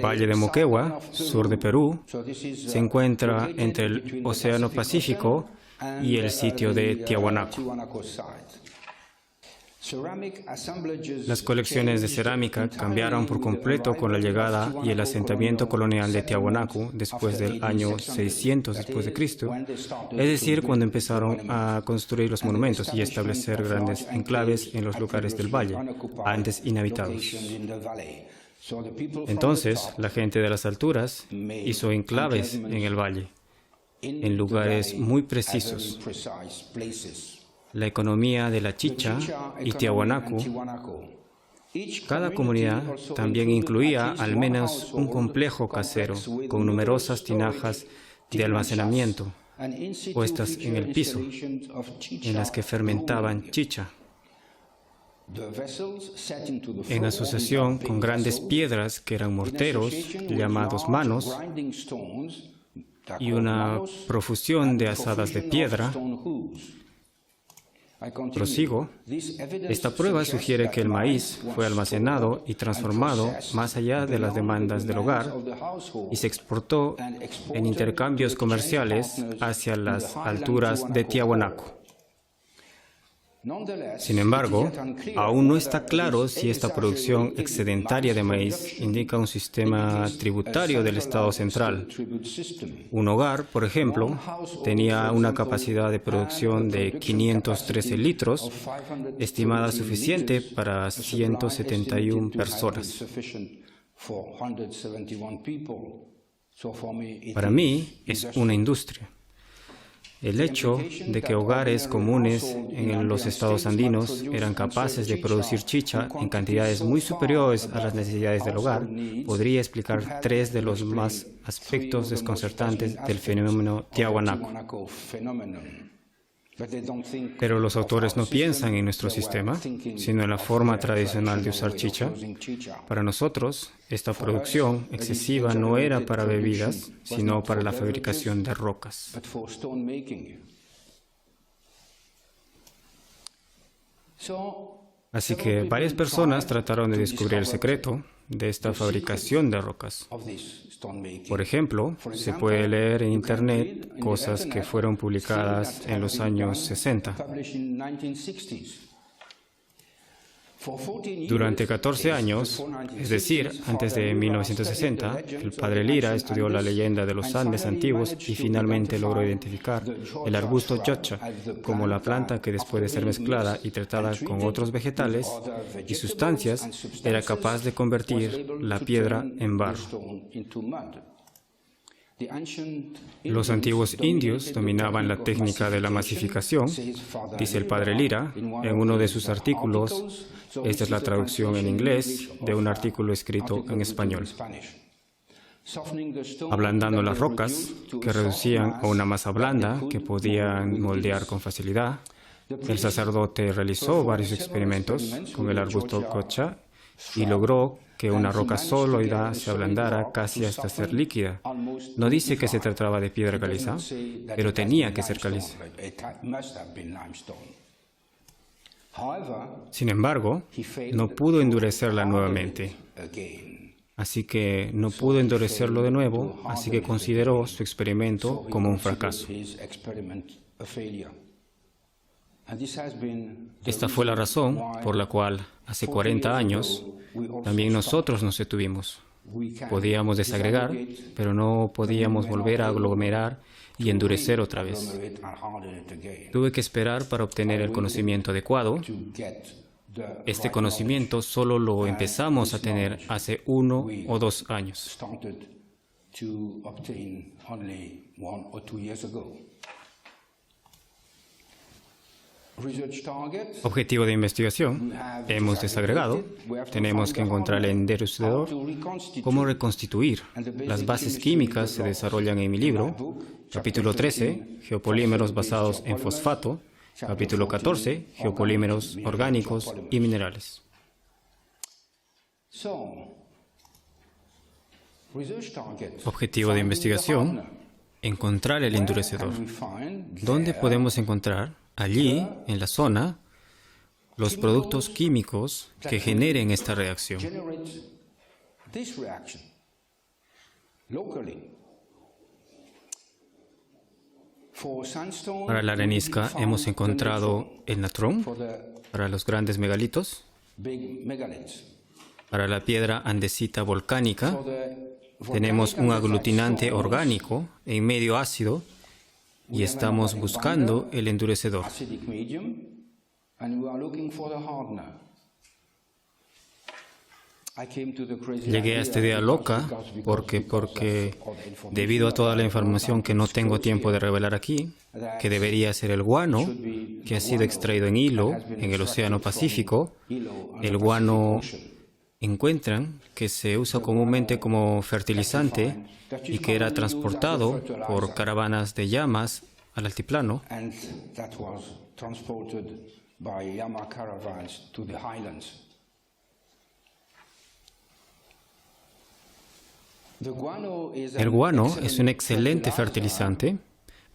Valle de Moquegua, sur de Perú, se encuentra entre el Océano Pacífico y el sitio de Tiahuanaco. Las colecciones de cerámica cambiaron por completo con la llegada y el asentamiento colonial de Tiahuanaco después del año 600 después de Cristo, es decir, cuando empezaron a construir los monumentos y establecer grandes enclaves en los lugares del valle, antes inhabitados. Entonces, la gente de las alturas hizo enclaves en el valle, en lugares muy precisos. La economía de la chicha y Tiahuanaco, cada comunidad también incluía al menos un complejo casero con numerosas tinajas de almacenamiento puestas en el piso, en las que fermentaban chicha, en asociación con grandes piedras que eran morteros, llamados manos, y una profusión de asadas de piedra. Prosigo. Esta prueba sugiere que el maíz fue almacenado y transformado más allá de las demandas del hogar y se exportó en intercambios comerciales hacia las alturas de Tiahuanaco. Sin embargo, aún no está claro si esta producción excedentaria de maíz indica un sistema tributario del Estado central. Un hogar, por ejemplo, tenía una capacidad de producción de 513 litros, estimada suficiente para 171 personas. Para mí, es una industria. El hecho de que hogares comunes en los estados andinos eran capaces de producir chicha en cantidades muy superiores a las necesidades del hogar podría explicar tres de los más aspectos desconcertantes del fenómeno Tiahuanaco. Pero los autores no piensan en nuestro sistema, sino en la forma tradicional de usar chicha. Para nosotros, esta producción excesiva no era para bebidas, sino para la fabricación de rocas. Así que varias personas trataron de descubrir el secreto de esta fabricación de rocas. Por ejemplo, se puede leer en Internet cosas que fueron publicadas en los años 60. Durante 14 años, es decir, antes de 1960, el padre Lira estudió la leyenda de los Andes antiguos y finalmente logró identificar el arbusto yocha como la planta que después de ser mezclada y tratada con otros vegetales y sustancias era capaz de convertir la piedra en barro. Los antiguos indios dominaban la técnica de la masificación, dice el padre Lira en uno de sus artículos. Esta es la traducción en inglés de un artículo escrito en español. Ablandando las rocas, que reducían a una masa blanda que podían moldear con facilidad, el sacerdote realizó varios experimentos con el arbusto cocha y logró que una roca sólida se ablandara casi hasta ser líquida. No dice que se trataba de piedra caliza, pero tenía que ser caliza. Sin embargo, no pudo endurecerla nuevamente. Así que no pudo endurecerlo de nuevo, así que consideró su experimento como un fracaso. Esta fue la razón por la cual hace 40 años también nosotros nos detuvimos. Podíamos desagregar, pero no podíamos volver a aglomerar y endurecer otra vez. Tuve que esperar para obtener el conocimiento adecuado. Este conocimiento solo lo empezamos a tener hace 1 o 2 años. Objetivo de investigación. Hemos desagregado. Tenemos que encontrar el endurecedor. ¿Cómo reconstituir? Las bases químicas se desarrollan en mi libro. Capítulo 13, geopolímeros basados en fosfato. Capítulo 14, geopolímeros orgánicos y minerales. Objetivo de investigación. Encontrar el endurecedor. ¿Dónde podemos encontrar? Allí, en la zona, los productos químicos que generen esta reacción. Para la arenisca hemos encontrado el natrón, para los grandes megalitos, para la piedra andesita volcánica, tenemos un aglutinante orgánico en medio ácido, y estamos buscando el endurecedor. Llegué a esta idea loca porque debido a toda la información que no tengo tiempo de revelar aquí, que debería ser el guano, que ha sido extraído en hilo, en el Océano Pacífico, el guano encuentran que se usa comúnmente como fertilizante y que era transportado por caravanas de llamas al altiplano. El guano es un excelente fertilizante,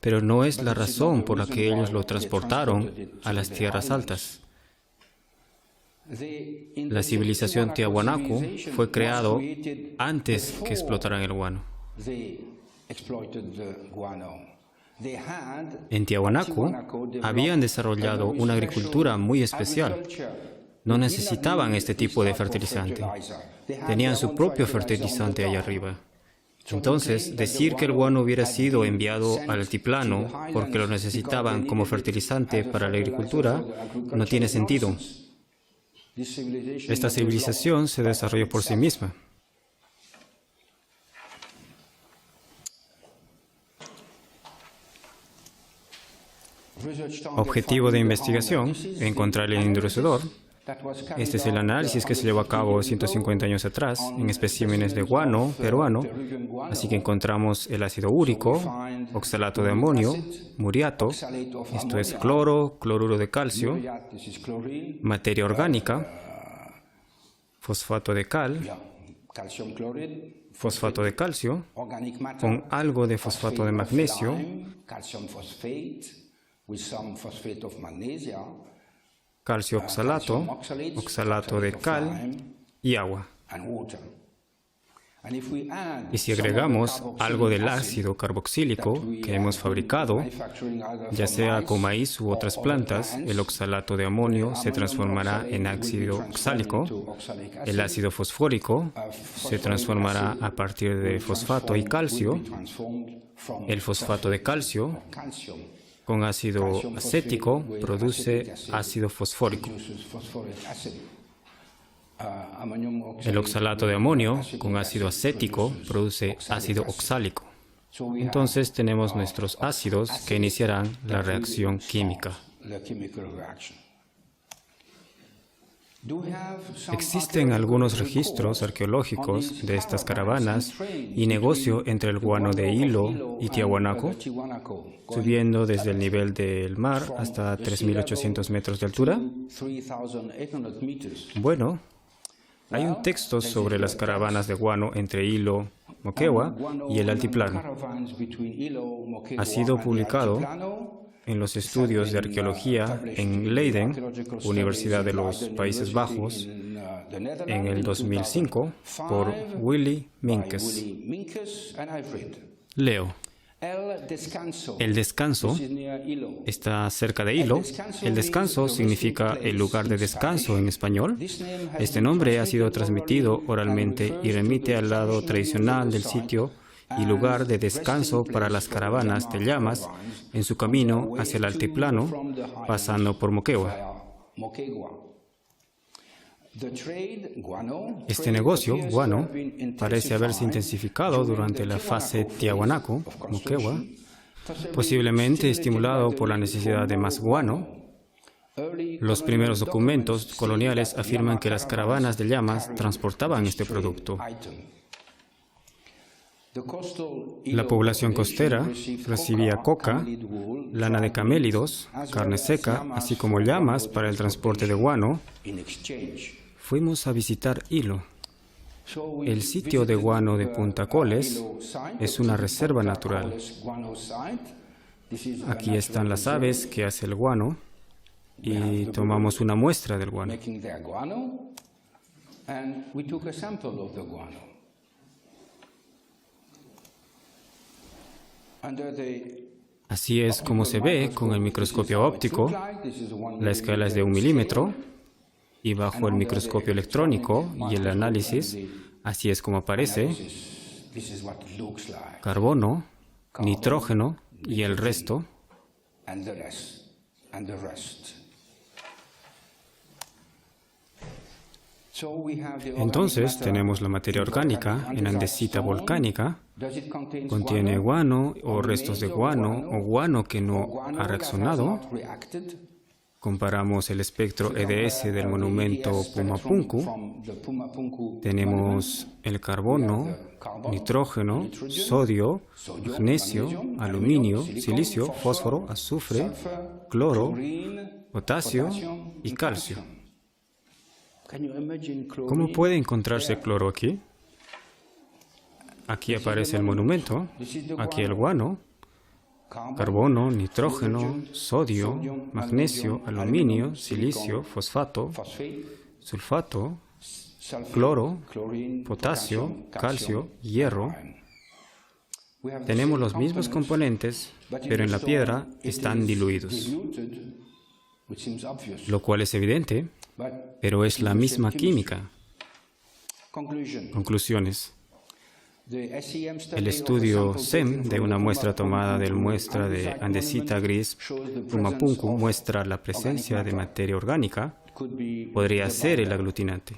pero no es la razón por la que ellos lo transportaron a las tierras altas. La civilización Tiahuanaco fue creado antes que explotaran el guano. En Tiahuanaco habían desarrollado una agricultura muy especial. No necesitaban este tipo de fertilizante. Tenían su propio fertilizante allá arriba. Entonces, decir que el guano hubiera sido enviado al altiplano porque lo necesitaban como fertilizante para la agricultura no tiene sentido. Esta civilización se desarrolló por sí misma. Objetivo de investigación: encontrar el endurecedor. Este es el análisis que se llevó a cabo 150 años atrás en especímenes de guano peruano. Así que encontramos el ácido úrico, oxalato de amonio, muriato, esto es cloro, cloruro de calcio, materia orgánica, fosfato de cal, fosfato de calcio, con algo de fosfato de magnesio, calcio oxalato, oxalato de cal y agua. Y si agregamos algo del ácido carboxílico que hemos fabricado, ya sea con maíz u otras plantas, el oxalato de amonio se transformará en ácido oxálico, el ácido fosfórico se transformará a partir de fosfato y calcio, el fosfato de calcio con ácido acético produce ácido fosfórico. El oxalato de amonio con ácido acético produce ácido oxálico. Entonces tenemos nuestros ácidos que iniciarán la reacción química. Existen algunos registros arqueológicos de estas caravanas y negocio entre el guano de Hilo y Tiahuanaco, subiendo desde el nivel del mar hasta 3.800 metros de altura. Bueno, hay un texto sobre las caravanas de guano entre Hilo, Moquegua y el altiplano. Ha sido publicado en los estudios de arqueología en Leiden, Universidad de los Países Bajos, en el 2005, por Willy Minkes. Leo. El descanso está cerca de Hilo. El descanso significa el lugar de descanso en español. Este nombre ha sido transmitido oralmente y remite al lado tradicional del sitio y lugar de descanso para las caravanas de llamas en su camino hacia el altiplano, pasando por Moquegua. Este negocio, guano, parece haberse intensificado durante la fase Tiahuanaco, Moquegua, posiblemente estimulado por la necesidad de más guano. Los primeros documentos coloniales afirman que las caravanas de llamas transportaban este producto. La población costera recibía coca, lana de camélidos, carne seca, así como llamas para el transporte de guano. Fuimos a visitar Hilo. El sitio de guano de Punta Coles es una reserva natural. Aquí están las aves que hace el guano y tomamos una muestra del guano. Así es como se ve con el microscopio óptico. La escala es de 1 milímetro y bajo el microscopio electrónico y el análisis, así es como aparece carbono, nitrógeno y el resto. Entonces tenemos la materia orgánica en andesita volcánica. Contiene guano o restos de guano o guano que no ha reaccionado. Comparamos el espectro EDS del monumento Pumapunku. Tenemos el carbono, nitrógeno, sodio, magnesio, aluminio, silicio, fósforo, azufre, cloro, potasio y calcio. ¿Cómo puede encontrarse cloro aquí? Aquí aparece el monumento, aquí el guano, carbono, nitrógeno, sodio, magnesio, aluminio, silicio, fosfato, sulfato, cloro, potasio, calcio, hierro. Tenemos los mismos componentes, pero en la piedra están diluidos, lo cual es evidente, pero es la misma química. Conclusiones. El estudio SEM de una muestra tomada del muestra de andesita gris Pumapunku muestra la presencia de materia orgánica. Podría ser el aglutinante.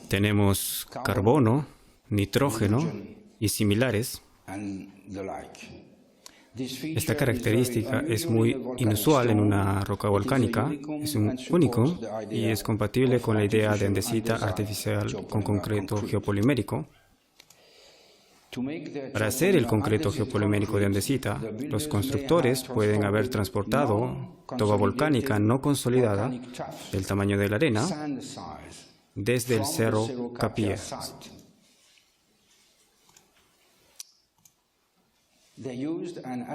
Tenemos carbono, nitrógeno y similares. Esta característica es muy inusual en una roca volcánica, es un único y es compatible con la idea de andesita artificial con concreto geopolimérico. Para hacer el concreto geopolimérico de andesita, los constructores pueden haber transportado toba volcánica no consolidada del tamaño de la arena desde el cerro Capilla.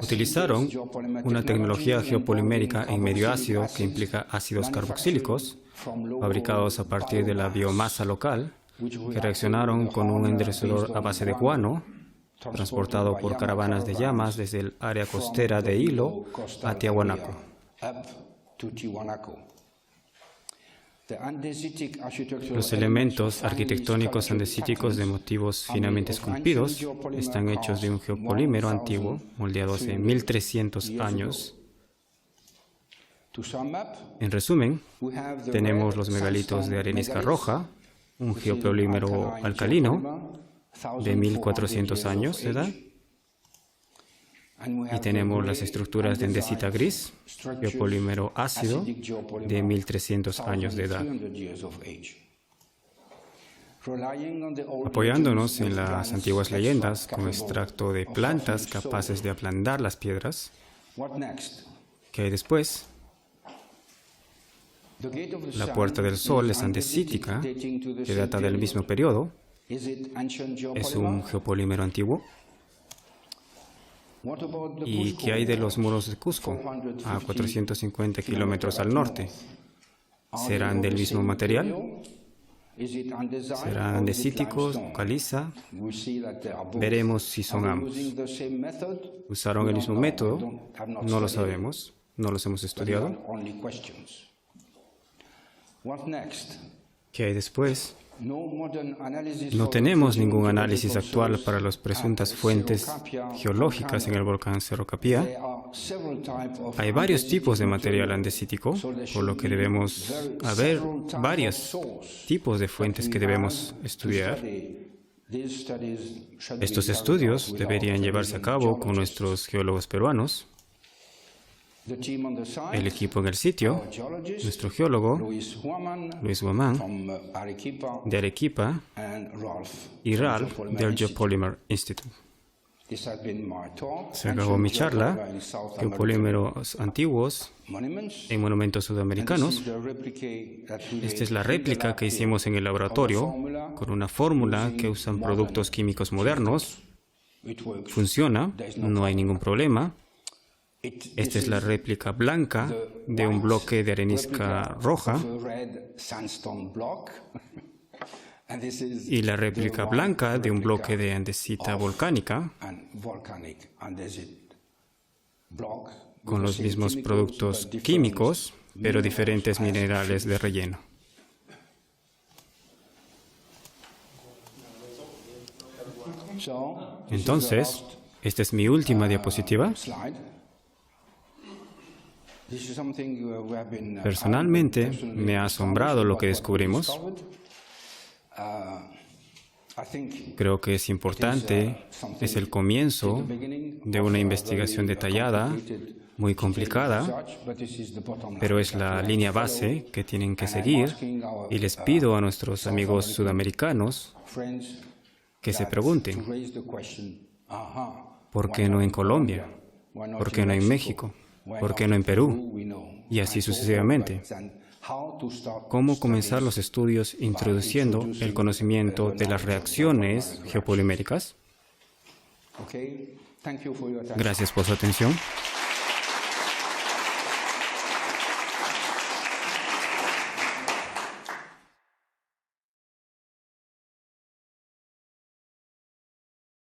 Utilizaron una tecnología geopolimérica en medio ácido que implica ácidos carboxílicos, fabricados a partir de la biomasa local, que reaccionaron con un endurecedor a base de guano, transportado por caravanas de llamas desde el área costera de Hilo a Tiahuanaco. Los elementos arquitectónicos andesíticos de motivos finamente esculpidos están hechos de un geopolímero antiguo, moldeado hace 1300 años. En resumen, tenemos los megalitos de arenisca roja, un geopolímero alcalino de 1400 años de edad, y tenemos las estructuras de andesita gris, geopolímero ácido de 1300 años de edad. Apoyándonos en las antiguas leyendas con extracto de plantas capaces de ablandar las piedras, ¿qué hay después? La Puerta del Sol es andesítica, que data del mismo periodo. ¿Es un geopolímero antiguo? ¿Y qué hay de los muros de Cusco, a 450 kilómetros al norte? ¿Serán del mismo material? ¿Serán andesíticos, caliza? Veremos si son ambos. ¿Usaron el mismo método? No lo sabemos, no los hemos estudiado. ¿Qué hay después? No tenemos ningún análisis actual para las presuntas fuentes geológicas en el volcán Cerro Capilla. Hay varios tipos de material andesítico, por lo que debemos haber varios tipos de fuentes que debemos estudiar. Estos estudios deberían llevarse a cabo con nuestros geólogos peruanos. El equipo en el sitio, nuestro geólogo, Luis Guamán, de Arequipa, y Ralph, del Geopolymer Institute. Se acabó mi charla, Geopolímeros antiguos en monumentos sudamericanos. Esta es la réplica que hicimos en el laboratorio, con una fórmula que usan productos químicos modernos. Funciona, no hay ningún problema. Esta es la réplica blanca de un bloque de arenisca roja y la réplica blanca de un bloque de andesita volcánica con los mismos productos químicos, pero diferentes minerales de relleno. Entonces, esta es mi última diapositiva. Personalmente, me ha asombrado lo que descubrimos. Creo que es importante, es el comienzo de una investigación detallada, muy complicada, pero es la línea base que tienen que seguir y les pido a nuestros amigos sudamericanos que se pregunten, ¿por qué no en Colombia? ¿Por qué no en México? ¿Por qué no en Perú? Y así sucesivamente. ¿Cómo comenzar los estudios introduciendo el conocimiento de las reacciones geopoliméricas? Gracias por su atención.